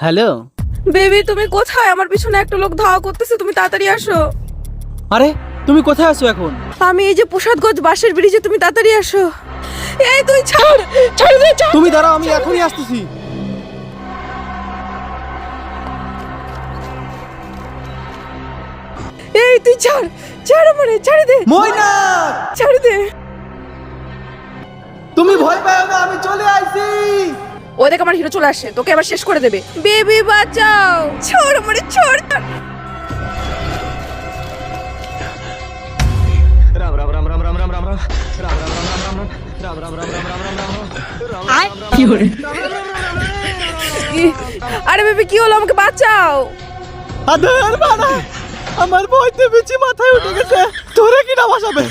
Hello. Baby তুমি কোথায়? আমার পিছনে একটা লোক ধাওয়া করতেছে, তুমি তাড়াতাড়ি আসো। আরে তুমি কোথায় আছো এখন? আমি এই যে প্রসাদগঞ্জ বাসের ব্রিজে, তুমি তাড়াতাড়ি আসো। এই তুই ছাড়, ছাড় দে, ছাড়। তুমি দাঁড়াও, আমি এখনই আসতেছি। এই তুই ছাড়, ছাড় আমারে, ছাড় দে, ময়না, ছাড় দে। তুমি ভয় পাও না, আমি চলে আইছি। ও দেখ আমার হিরো চলে আসে, তোকে আবার শেষ করে দেবে। বেবি বাঁচাও, ছাড় আমারে, ছাড়। আরে বেবি কি হলো, আমাকে বাঁচাও। আদার বানা, আমার ভয়তে বেশি মাথায় উঠে গেছে। তোরে কি না বাঁচাবে?